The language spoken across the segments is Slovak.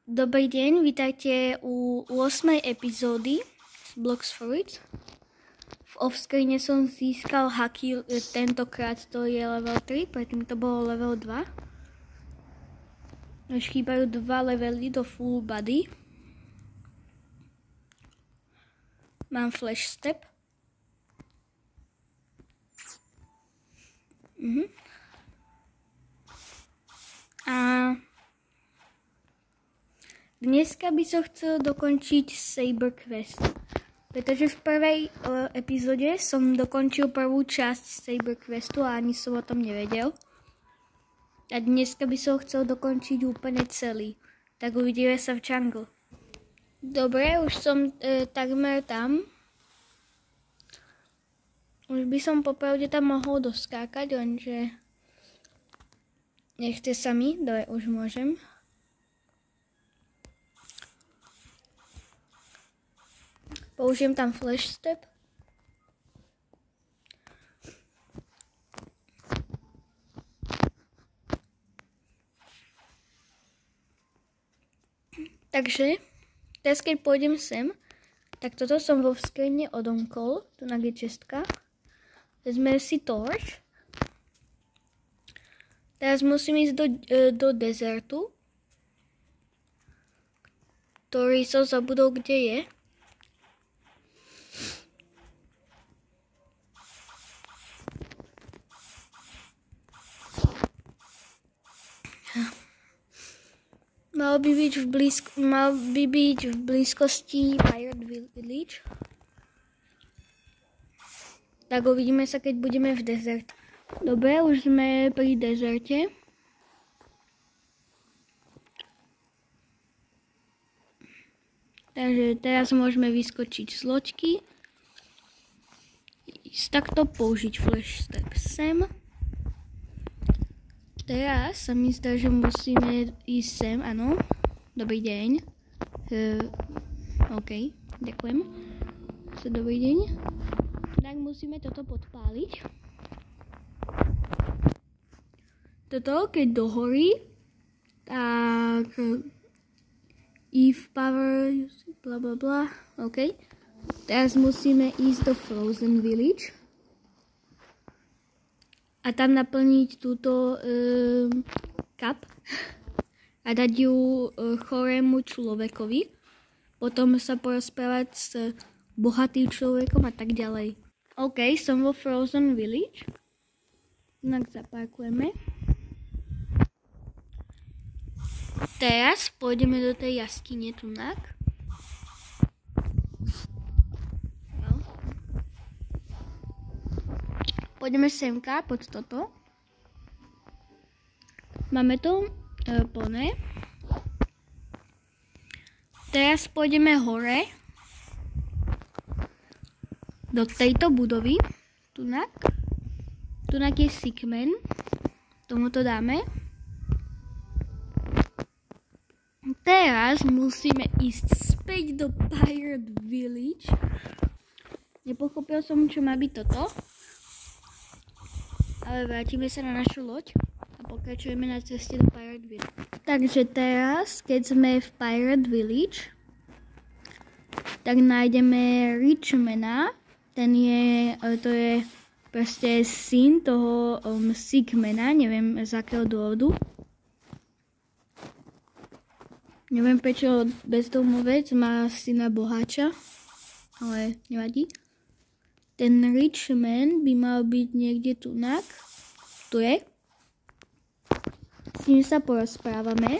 Dobrý deň, vítajte u 8. epizódy z Blocks for It. V offscreene som získal hacky, tentokrát to je level 3, predtým to bolo level 2. Už chýbajú 2 levely do full body. Mám flash step. A dneska by som chcel dokončiť Saber Quest, pretože v prvej epizóde som dokončil prvú časť Saber Questu a ani som o tom nevedel. A dneska by som chcel dokončiť úplne celý, tak uvidíme sa v jungle. Dobre, už som takmer tam. Už by som popravde tam mohol doskákať, lenže nechce sa mi, dobre, už môžem. Použijem tam flash step. Takže, teraz keď pôjdem sem, tak toto som vo skrine odomkol, tu na G6. Vezme si torch. Teraz musím ísť do dezertu, ktorý som zabudol, kde je. Mal by byť v blízkosti Pirate Village. Tak uvidíme sa, keď budeme v dezerte. Dobre, už sme pri dezerte. Takže teraz môžeme vyskočiť z loďky. Takto použiť flash step sem. Teraz sa mi zdá, že musíme ísť sem, áno. Dobrý deň. OK, ďakujem. Dobrý deň. Tak musíme toto podpáliť. Toto, keď dohorí, tak Eve power, bla bla bla, OK. Teraz musíme ísť do Frozen Village a tam naplniť túto cup a dať ju chorému človekovi. Potom sa porozprávať s bohatým človekom a tak ďalej. OK, som vo Frozen Village. Tak zaparkujeme. Teraz pôjdeme do tej jaskyne tunak. No. Pôjdeme semka pod toto. Máme to plné. Teraz pôjdeme hore do tejto budovy. Tunak. Tunak je Sickman. Tomuto dáme. Teraz musíme ísť späť do Pirate Village. Nepochopil som, čo má byť toto. Ale vrátime sa na našu loď a pokračujeme na ceste do Pirate Village. Takže teraz, keď sme v Pirate Village, tak nájdeme Richmana. To je proste syn toho Sickmana, neviem z akého dôvodu. Neviem, prečo bezdomovec má syna boháča, ale nevadí. Ten Richman by mal byť niekde tunak. Tu je. S ním sa porozprávame.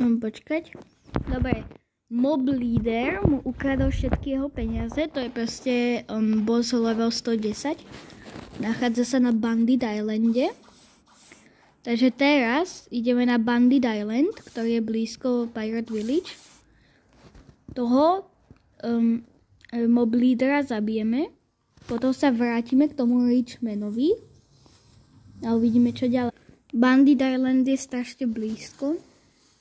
Počkať. Dobre. Mob Leader mu ukradol všetky jeho peniaze. To je proste boss level 110. Nachádza sa na Bandit Islande. Takže teraz ideme na Bandit Island, ktorý je blízko Pirate Village. Toho mob leadera zabijeme. Potom sa vrátime k tomu Richmanovi. A uvidíme, čo ďalej. Bandit Island je strašne blízko,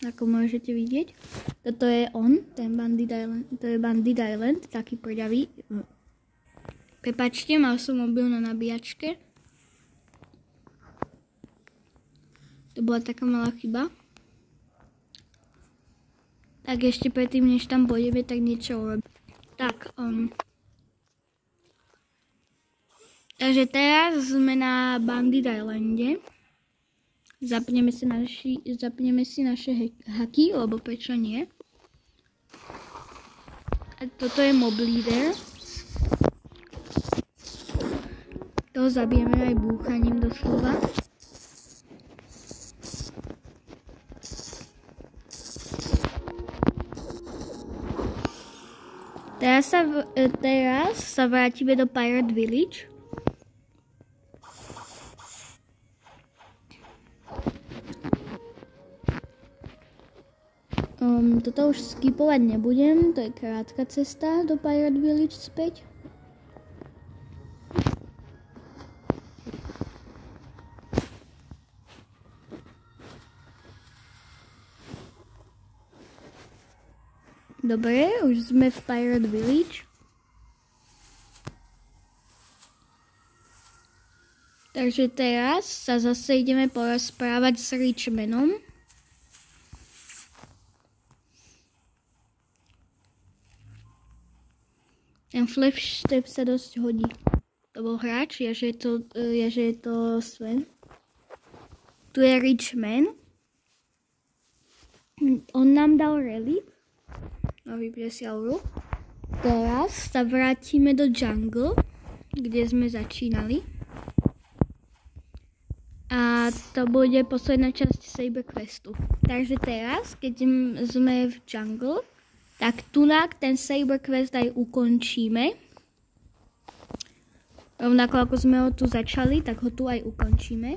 ako môžete vidieť. Toto je on, ten Bandit Island. To je Bandit Island, taký prdavý. Prepačte, mal som mobil na nabíjačke. To bola taká malá chyba. Tak ešte predtým, než tam pôjdeme, tak niečo urobím. Tak, takže teraz sme na Bandit Islande. Zapneme si naše haky, lebo prečo nie. A toto je mob leader. To zabijeme aj búchaním doslova. Teraz sa vrátime do Pirate Village. Toto už skipovať nebudem, to je krátka cesta do Pirate Village späť. Dobre, už sme v Pirate Village. Takže teraz sa zase ideme porozprávať s Richmanom. Ten flip step sa dosť hodí. To bol hráč, že je to Sven. Tu je Richman. On nám dal relic. Nový presiauru. Teraz sa vrátime do jungle, kde sme začínali. A to bude posledná časť Saber Questu. Takže teraz, keď sme v jungle, tak tunak ten Saber Quest aj ukončíme. Rovnako ako sme ho tu začali, tak ho tu aj ukončíme.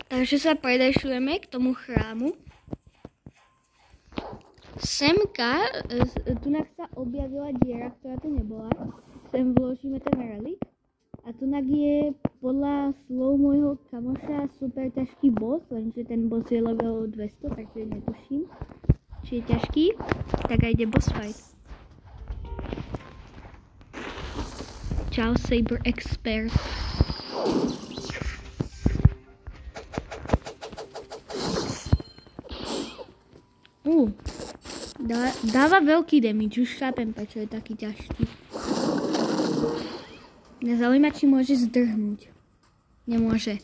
Takže sa predešujeme k tomu chrámu. Semka, tunak sa objavila diera, ktorá tu nebola. Sem vložíme ten relic. A tunak je podľa slov môjho kamoša super ťažký boss, lenže ten boss je level 200, takže netuším, či je ťažký. Tak aj ide boss fight. Čau Saber Expert. Dáva veľký damage, už chápem, prečo je taký ťažký. Mňa zaujíma, či môže zdrhnúť. Nemôže.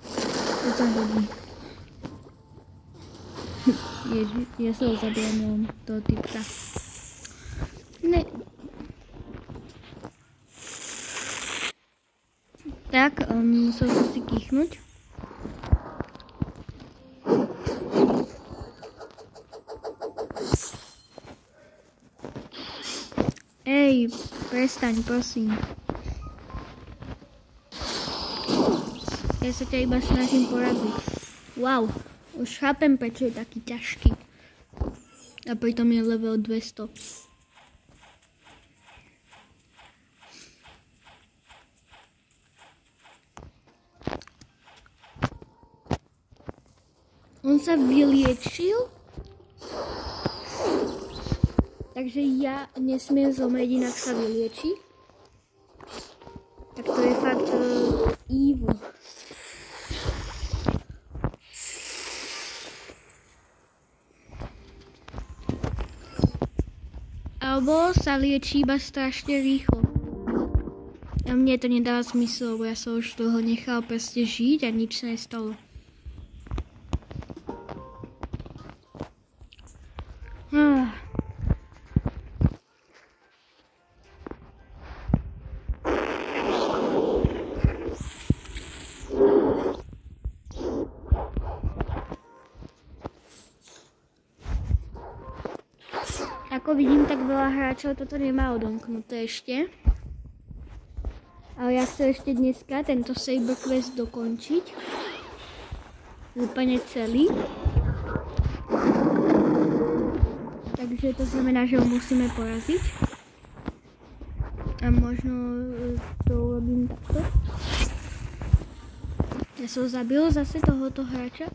To sa hodí. Ježi, ja sa ho zabijem toho typka. Ne. Tak, musel som si kýchnuť. Ej, prestaň, prosím. Ja sa ťa iba snažím poraziť. Wow, už chápem, prečo je taký ťažký. A pritom je level 200. On sa vyliečil? Takže ja nesmiem zomrieť, inak sa vylieči. Tak to je fakt evil. Alebo sa liečí iba strašne rýchlo. A mne to nedáva zmysel, lebo ja som už toho nechal proste žiť a nič sa nestalo. Ako vidím, tak veľa hráčov toto nemá odomknuté ešte. Ale ja chcem ešte dneska tento Saber Quest dokončiť. Úplne celý. Takže to znamená, že ho musíme poraziť. A možno to urobím takto. Ja som zabil zase tohoto hráča.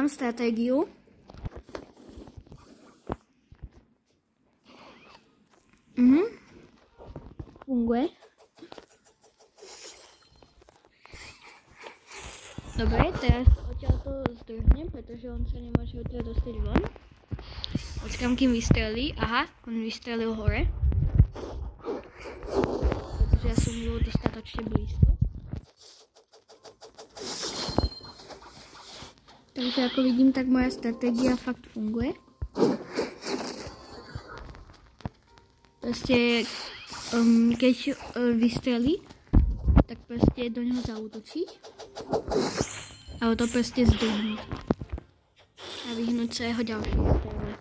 mám stratégiu. Funguje. Dobre, teraz odtiaľ to zdrhnem, pretože on sa nemôže odtiaľ dostať von. Počkám, kým vystrelí. Aha, on vystrelil hore. Pretože ja som bol dostatočne blízko. Takže ako vidím, tak moja stratégia fakt funguje. Proste, keď vystrelí, tak proste do neho zaútočiť. A to proste zdrhnúť. A vyhnúť sa jeho ďalšie strele.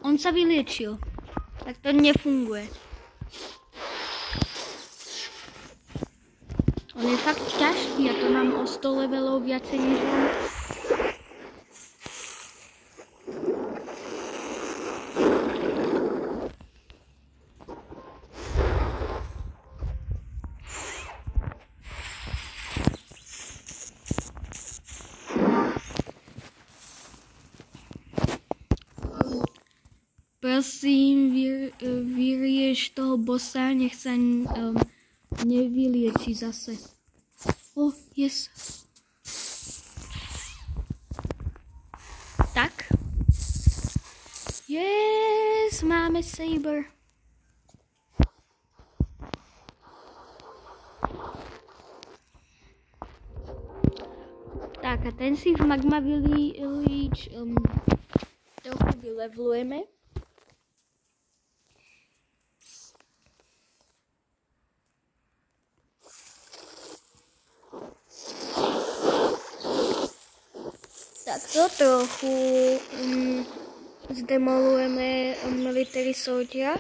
On sa vyliečil. Tak to nefunguje. On je fakt ťažký a to mám o 100 levelov viacej než on. Prosím, vyrieš toho bossa, nech sa nevylieči zase. Oh, yes. Tak. Yes, máme saber. Tak a ten si v Magma Village trochu vylevelujeme. Takto trochu zdemolujeme military soldiera.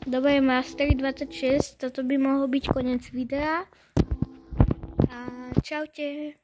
Dobre, Mastery 26, toto by mohol byť koniec videa. A čaute.